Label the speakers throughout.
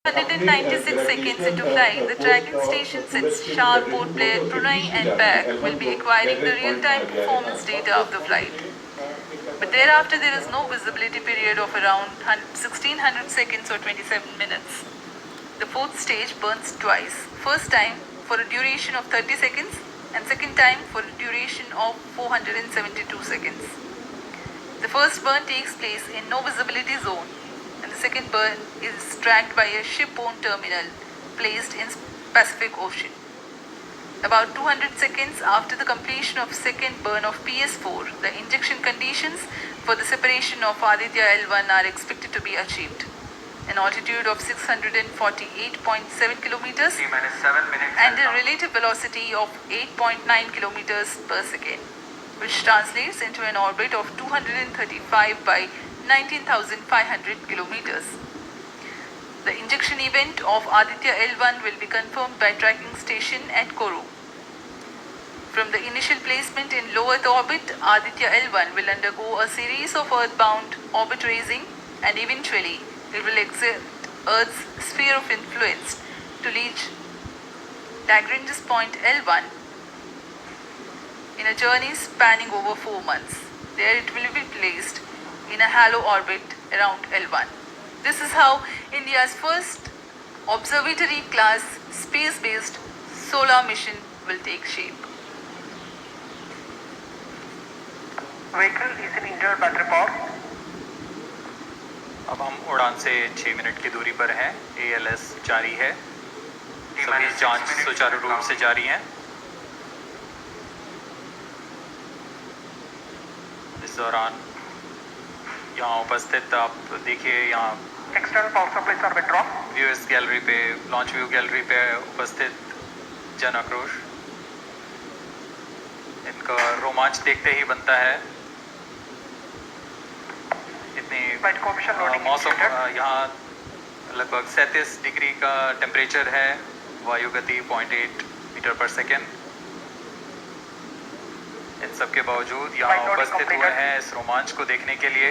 Speaker 1: 196 seconds into flight, the tracking station's star port player Pranay and Bag will be acquiring the real-time performance data of the flight. But thereafter, there is no visibility period of around 1600 seconds or 27 minutes. The fourth stage burns twice. First time for a duration of 30 seconds and second time for a duration of 472 seconds. The first burn takes place in no visibility zone and the second burn is tracked by a ship-owned terminal placed in Pacific Ocean. About 200 seconds after the completion of second burn of PS4, the injection conditions for the separation of Aditya L1 are expected to be achieved. An altitude of 648.7 kilometers and a relative velocity of 8.9 kilometers per second, which translates into an orbit of 235 by 19,500 kilometers. The injection event of Aditya L1 will be confirmed by tracking station at Kourou. From the initial placement in low Earth orbit, Aditya L1 will undergo a series of earthbound orbit raising and eventually it will exit Earth's sphere of influence to reach Lagrange's point L1 in a journey spanning over 4 months. There it will be placed in a halo orbit around L1. This is how India's first observatory class space-based solar mission will take shape.
Speaker 2: Vehicle is in injured battery power.
Speaker 3: अब हम उड़ान से 6 minute की दूरी पर हैं। ALS जारी है। सभी जांच सुचारू रूप से जारी है। इस दौरान यहाँ उपस्थित आप देखिए, यहाँ
Speaker 2: external power supply are withdrawn.
Speaker 3: Viewers gallery पे, लॉन्च व्यू गैलरी पे उपस्थित जन आक्रोश, इनका रोमांच देखते ही बनता है। इतनी मौसम, यहाँ लगभग 37 डिग्री का टेम्परेचर है, वायु गति 0.8 मीटर पर सेकेंड। इन सब के बावजूद यहाँ उपस्थित हुए हैं इस रोमांच को देखने के लिए।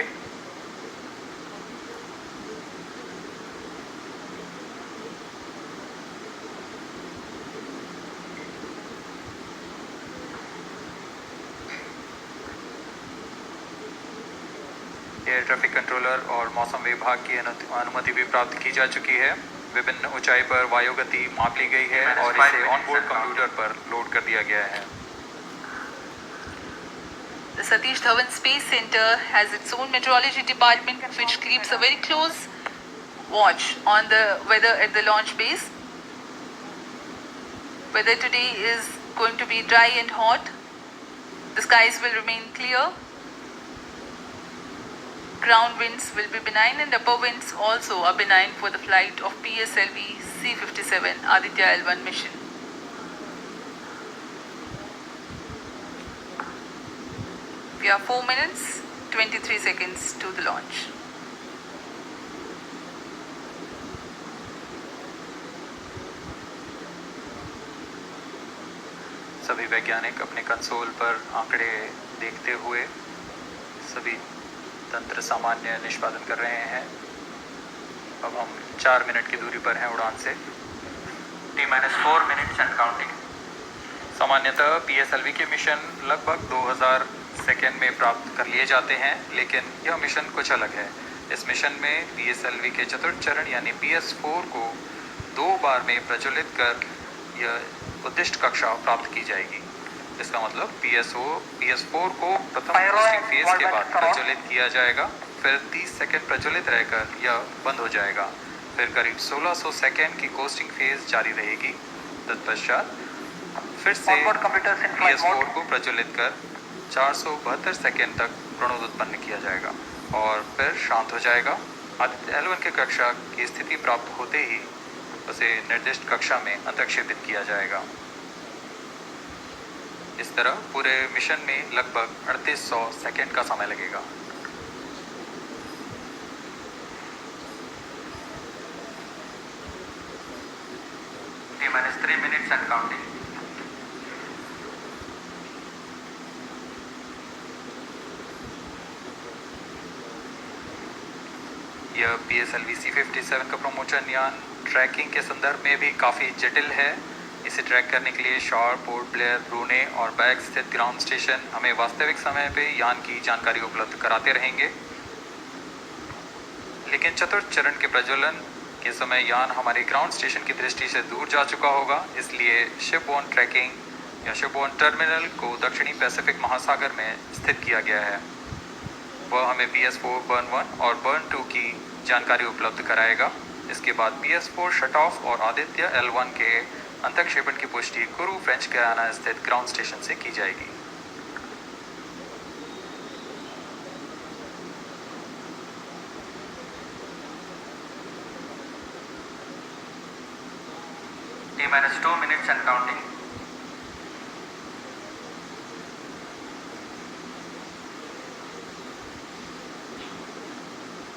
Speaker 3: एयर ट्रैफिक कंट्रोलर और मौसम विभाग की अनुमति भी प्राप्त की जा चुकी है। विभिन्न ऊंचाई पर वायु गति माप ली गई है और इसे ऑनबोर्ड कंप्यूटर पर लोड कर दिया गया है।
Speaker 1: The Satish Dhawan Space Center has its own meteorology department which keeps a very close watch on the weather at the launch base. Weather today is going to be dry and hot. The skies will remain clear. Ground winds will be benign and upper winds also are benign for the flight of PSLV C-57 Aditya L1 mission. We are 4 minutes 23 seconds to the launch.
Speaker 3: सभी वैज्ञानिक अपने console पर आंकड़े देखते हुए सभी तंत्र सामान्य निष्पादन कर रहे हैं। अब हम 4 मिनट की दूरी पर हैं उड़ान से।
Speaker 2: T-4 minutes and counting.
Speaker 3: सामान्यतः PSLV के मिशन लगभग 2000 सेकेंड में प्राप्त कर लिए जाते हैं, लेकिन यह मिशन कुछ अलग है। इस मिशन में PSLV के चतुर्थ चरण यानी PS4 को 2 बार में प्रज्वलित कर यह उद्दिष्ट कक्षा प्राप्त की जाएगी। इसका मतलब PS4 को प्रथम कोस्टिंग फेज के बाद प्रज्वलित किया जाएगा, फिर 30 सेकेंड प्रज्वलित रहकर यह बंद हो जाएगा, फिर करीब 1600 सेकेंड की कोस्टिंग फेज जारी रहेगी। तत्पश्चात फिर से PS4 को प्रज्वलित कर 472 सेकेंड तक प्रणोद उत्पन्न किया जाएगा और फिर शांत हो जाएगा। आदित्य L1 की कक्षा की स्थिति प्राप्त होते ही उसे निर्दिष्ट कक्षा में अंतर्क्षेपित किया जाएगा। इस तरह पूरे मिशन में लगभग 3800 सेकेंड का समय लगेगा।
Speaker 2: T-3 minutes and counting.
Speaker 3: यह PSLV C57 का प्रमोशन यान ट्रैकिंग के संदर्भ में भी काफ़ी जटिल है। इसे ट्रैक करने के लिए शॉर, पोर्ट ब्लेयर, ब्रूने और बैग स्थित ग्राउंड स्टेशन हमें वास्तविक समय पे यान की जानकारी उपलब्ध कराते रहेंगे। लेकिन चतुर्थ चरण के प्रज्वलन के समय यान हमारे ग्राउंड स्टेशन की दृष्टि से दूर जा चुका होगा, इसलिए शिपबोर्न ट्रैकिंग या शिपबोर्न टर्मिनल को दक्षिणी पैसिफिक महासागर में स्थित किया गया है। वह हमें PS4 बर्न 1 और बर्न 2 की जानकारी उपलब्ध कराएगा। इसके बाद PS4 शट ऑफ और आदित्य L1 के अंतक्षेपण की पुष्टि कुरु फ्रेंच गयाना स्थित ग्राउंड स्टेशन से की जाएगी।
Speaker 4: T-2 minutes and counting.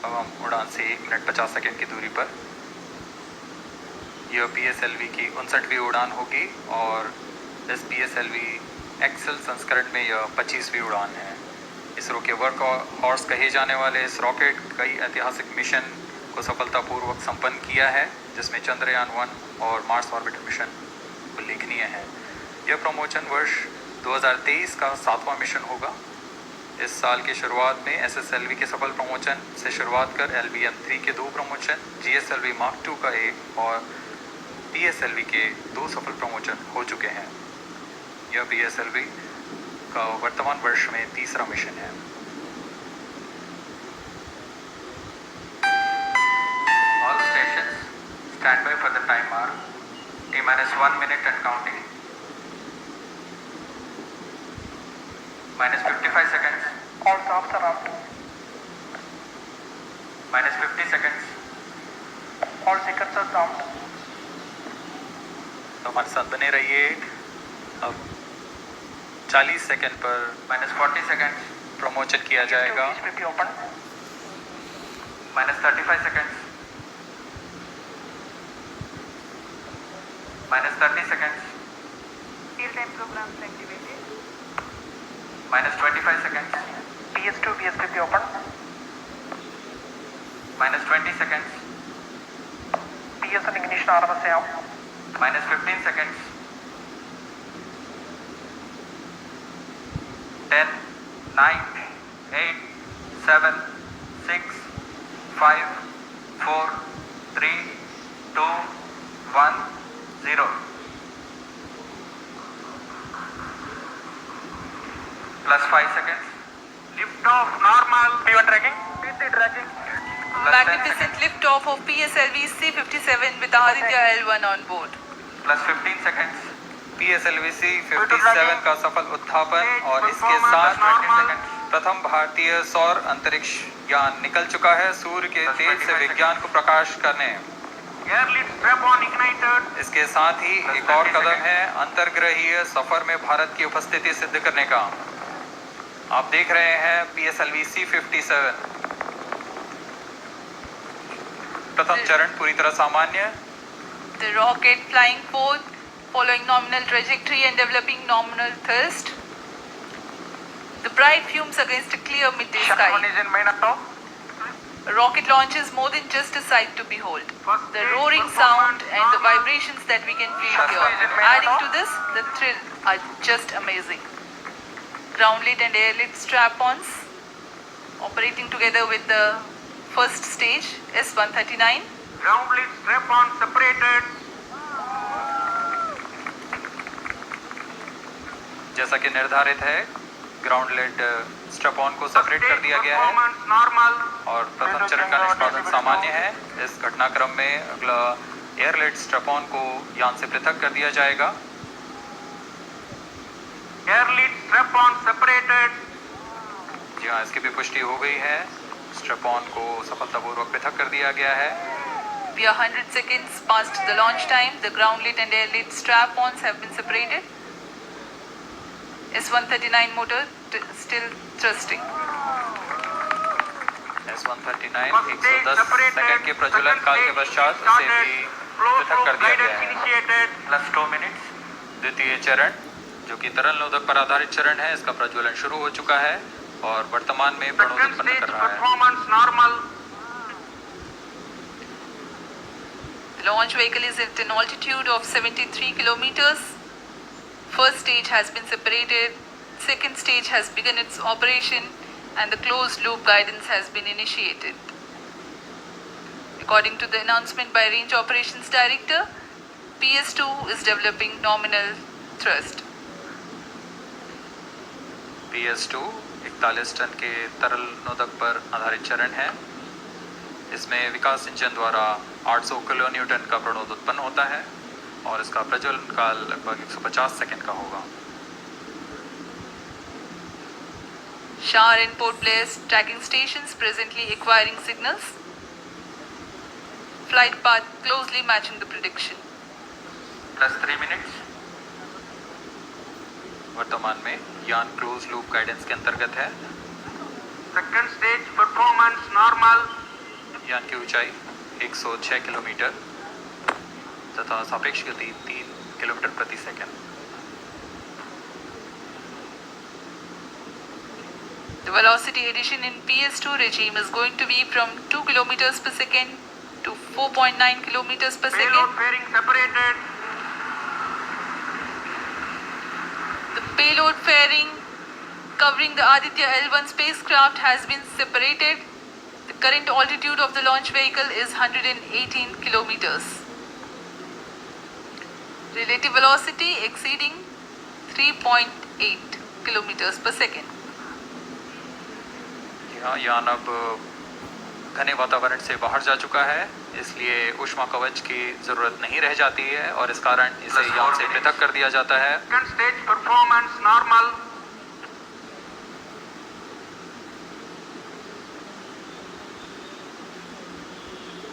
Speaker 3: अब हम उड़ान से 1 मिनट 50 सेकेंड की दूरी पर। यह PSLV की 59वीं उड़ान होगी और इस PSLV एक्सेल संस्करण में यह 25वीं उड़ान है। इसरो के वर्क हॉर्स कहे जाने वाले इस रॉकेट कई ऐतिहासिक मिशन को सफलतापूर्वक संपन्न किया है, जिसमें चंद्रयान 1 और मार्स ऑर्बिटर मिशन उल्लेखनीय है। यह प्रमोशन वर्ष 2023 का 7वां मिशन होगा। इस साल की शुरुआत में SSLV के सफल प्रमोशन से शुरुआत कर LVM-3 के 2 प्रमोशन, GSLV Mark II का 1 और PSLV के 2 सफल प्रमोशन हो चुके हैं। यह PSLV का वर्तमान वर्ष में 3रा मिशन है।
Speaker 4: All stations stand by for the timer. T-1 minute and counting. -55 seconds.
Speaker 2: All stops are out.
Speaker 4: -50 seconds.
Speaker 2: All seconds are out.
Speaker 3: तो हमारे साथ बने रहिए। अब 40 सेकंड पर
Speaker 4: -40 seconds.
Speaker 3: प्रमोशन किया जाएगा।
Speaker 2: Please be open.
Speaker 4: -35 seconds. -30 seconds.
Speaker 2: Real-time programs activated.
Speaker 4: -25 seconds.
Speaker 2: PS2, PSP open.
Speaker 4: -20 seconds.
Speaker 2: PS and ignition RMS out.
Speaker 4: -15 seconds. 10, 9, 8, 7, 6, 5, 4, 3, 2, 1, 0. +5 seconds. Lift off normal.
Speaker 2: P1 tracking. PT tracking.
Speaker 1: Magnificent liftoff of PSLV C57 with Aditya L1 on board.
Speaker 4: +15 seconds.
Speaker 3: PSLV C57 का सफल उत्थापन और इसके साथ
Speaker 4: 20 seconds.
Speaker 3: प्रथम भारतीय सौर अंतरिक्ष यान निकल चुका है सूर्य के तेज से विज्ञान को प्रकाश करने।
Speaker 4: Airlift strap-on ignited.
Speaker 3: इसके साथ ही एक और कदम है अंतर्ग्रहीय सफर में भारत की उपस्थिति सिद्ध करने का। आप देख रहे हैं PSLV C57 प्रथम चरण पूरी तरह सामान्य।
Speaker 1: The rocket flying forth, following nominal trajectory and developing nominal thrust. The bright fumes against a clear midday
Speaker 2: Shut
Speaker 1: sky.
Speaker 2: one is in main auto.
Speaker 1: A rocket launch is more than just a sight to behold. The roaring sound and the vibrations that we can feel here, adding to this, the thrill are just amazing. Ground-lit and air-lit strap-ons operating together with the first stage, S139.
Speaker 4: Ground-lit strap-on separated.
Speaker 3: जैसा कि निर्धारित है ground lead strap-on को separate कर दिया गया है
Speaker 4: Performance normal.
Speaker 3: और प्रथम चरण का निष्पादन सामान्य है। इस घटनाक्रम में अगला एयरलेट स्ट्रैप-ऑन को यान से पृथक कर दिया जाएगा।
Speaker 4: Airlit strap-on separated.
Speaker 3: जी हाँ, इसकी भी पुष्टि हो गई है। स्ट्रैप-ऑन को सफलतापूर्वक पृथक कर दिया गया है।
Speaker 1: We are 100 seconds past the launch time. The ground-lit and air-lit strap-ons have been separated. S139 motor still thrusting.
Speaker 3: S139 110 second के प्रज्वलन काल के पश्चात इसे भी पृथक कर दिया गया है।
Speaker 4: +2 minutes.
Speaker 3: द्वितीय चरण जो कि तरल नोदक पर आधारित चरण है, इसका प्रज्वलन शुरू हो चुका है और वर्तमान में प्रणोदन
Speaker 4: Second
Speaker 3: उत्पन्न
Speaker 4: stage
Speaker 3: कर रहा है।
Speaker 4: performance normal.
Speaker 1: The launch vehicle is at an altitude of 73 kilometers. First stage has been separated, second stage has begun its operation, and the closed loop guidance has been initiated. According to the announcement by Range Operations Director, PS2 is developing nominal thrust.
Speaker 3: PS2 41 ton के तरल नोदक पर आधारित चरण है। इसमें विकास engine द्वारा 800 kilo Newton का प्रणोद उत्पन्न होता है और इसका प्रज्वलन काल लगभग 150 सेकंड का होगा।
Speaker 1: Shar and Port Blair tracking stations presently acquiring signals. Flight path closely matching the prediction.
Speaker 4: Plus 3 minutes.
Speaker 3: वर्तमान में यान क्लोज लूप गाइडेंस के अंतर्गत है।
Speaker 2: Second stage performance normal.
Speaker 3: यान की ऊंचाई 106 किलोमीटर तथा सापेक्ष गति 3 किलोमीटर प्रति second.
Speaker 1: The velocity addition in PS2 regime is going to be from 2 kilometers per second to 4.9 kilometers per
Speaker 2: Payload
Speaker 1: second.
Speaker 2: fairing separated.
Speaker 1: The payload fairing covering the Aditya L1 spacecraft has been separated. The current altitude of the launch vehicle is 118 kilometers. Relative velocity exceeding 3.8 kilometers per second.
Speaker 3: यान अब घने वातावरण से बाहर जा चुका है, इसलिए ऊष्मा कवच की जरूरत नहीं रह जाती है और इस कारण इसे यान से पृथक कर दिया जाता है।
Speaker 2: Second stage performance normal.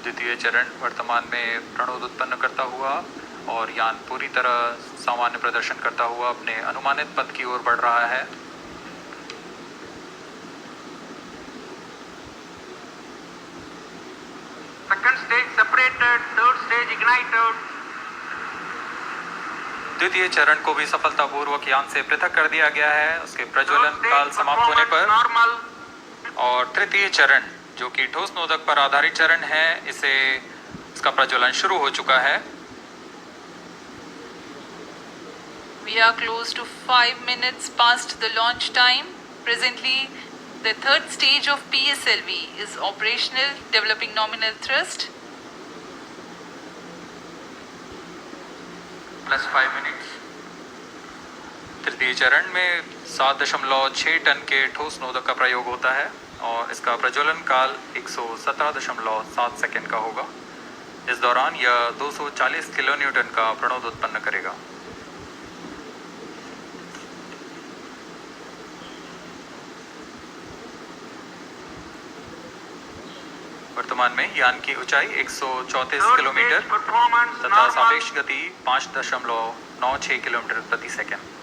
Speaker 3: द्वितीय चरण वर्तमान में प्रणोद उत्पन्न करता हुआ और यान पूरी तरह सामान्य प्रदर्शन करता हुआ अपने अनुमानित पथ की ओर बढ़ रहा है।
Speaker 2: Second stage separated. Third stage ignited.
Speaker 3: द्वितीय चरण को भी सफलतापूर्वक यान से पृथक कर दिया गया है उसके प्रज्वलन
Speaker 2: Third
Speaker 3: काल
Speaker 2: stage
Speaker 3: समाप्त होने
Speaker 2: performance
Speaker 3: पर।
Speaker 2: normal.
Speaker 3: और तृतीय चरण जो कि ठोस नोदक पर आधारित चरण है, इसका प्रज्वलन शुरू हो चुका है।
Speaker 1: We are close to 5 minutes past the launch time. Presently, the third stage of PSLV is operational, developing nominal thrust.
Speaker 4: Plus 5 minutes.
Speaker 3: तृतीय चरण में 7.6 टन के ठोस नोदक का प्रयोग होता है और इसका प्रज्वलन काल 117.7 सेकंड का होगा। इस दौरान यह 240 किलो न्यूटन का प्रणोद उत्पन्न करेगा। वर्तमान में यान की ऊंचाई 134
Speaker 2: Third
Speaker 3: किलोमीटर
Speaker 2: stage performance
Speaker 3: तथा
Speaker 2: normal.
Speaker 3: सापेक्ष गति 5.96 किलोमीटर प्रति सेकंड।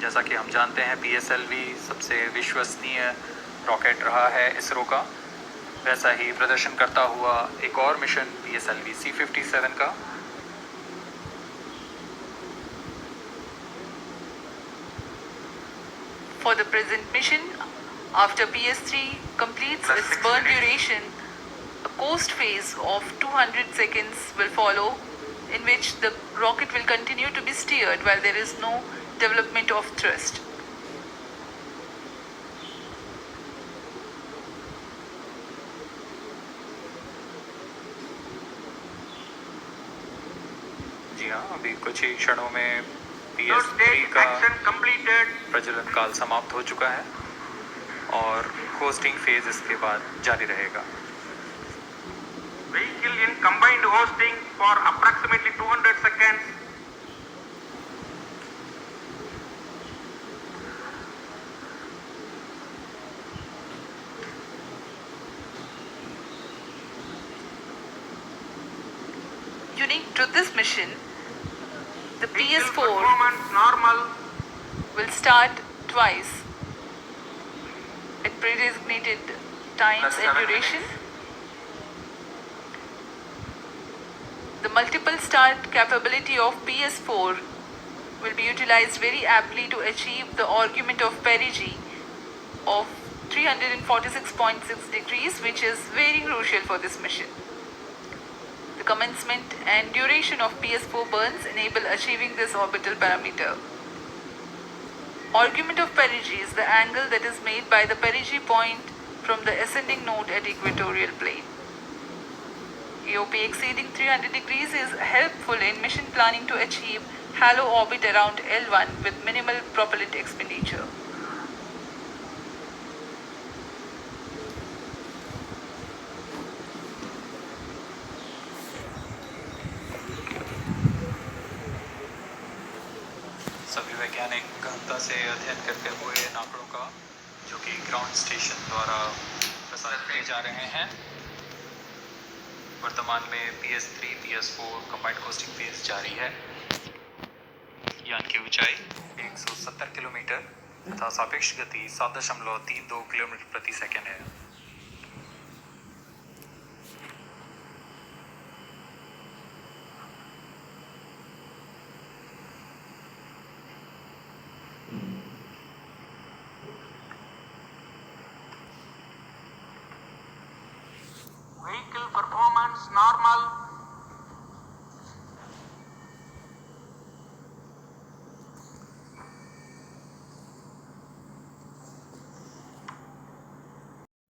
Speaker 3: जैसा कि हम जानते हैं PSLV सबसे विश्वसनीय रॉकेट रहा है इसरो का, वैसा ही प्रदर्शन करता हुआ एक और मिशन PSLV C-57 का।
Speaker 1: For the present mission, after PS3 completes
Speaker 2: Plus
Speaker 1: its
Speaker 2: 6
Speaker 1: burn
Speaker 2: minutes.
Speaker 1: duration, a coast phase of 200 seconds will follow, in which the rocket will continue to be steered while there is no development of thrust.
Speaker 3: जी हाँ, अभी कुछ ही क्षणों में
Speaker 2: Third
Speaker 3: PS3
Speaker 2: stage
Speaker 3: का
Speaker 2: action completed.
Speaker 3: प्रज्वलन काल समाप्त हो चुका है और होस्टिंग फेज इसके बाद जारी रहेगा।
Speaker 2: Vehicle in combined hosting for approximately 200 seconds.
Speaker 1: Unique to this mission, the
Speaker 2: Vehicle
Speaker 1: PS4
Speaker 2: performance normal.
Speaker 1: will start twice at pre-designated times
Speaker 4: Plus
Speaker 1: and
Speaker 4: 7
Speaker 1: duration.
Speaker 4: minutes.
Speaker 1: The multiple start capability of PS4 will be utilized very aptly to achieve the argument of perigee of 346.6 degrees, which is very crucial for this mission. The commencement and duration of PS4 burns enable achieving this orbital parameter. Argument of perigee is the angle that is made by the perigee point from the ascending node at equatorial plane. EOP exceeding 300 degrees is helpful in mission planning to achieve halo orbit around L1 with minimal propellant expenditure.
Speaker 3: सभी वैज्ञानिक गहनता से अध्ययन करते हुए इन आंकड़ों का, जो कि ग्राउंड स्टेशन द्वारा प्रसारित किए जा रहे हैं, वर्तमान में PS3 PS4 combined costing phase जारी है। यान की ऊंचाई 170 किलोमीटर तथा सापेक्ष गति 7.32 किलोमीटर प्रति सेकंड है।
Speaker 2: Vehicle performance normal.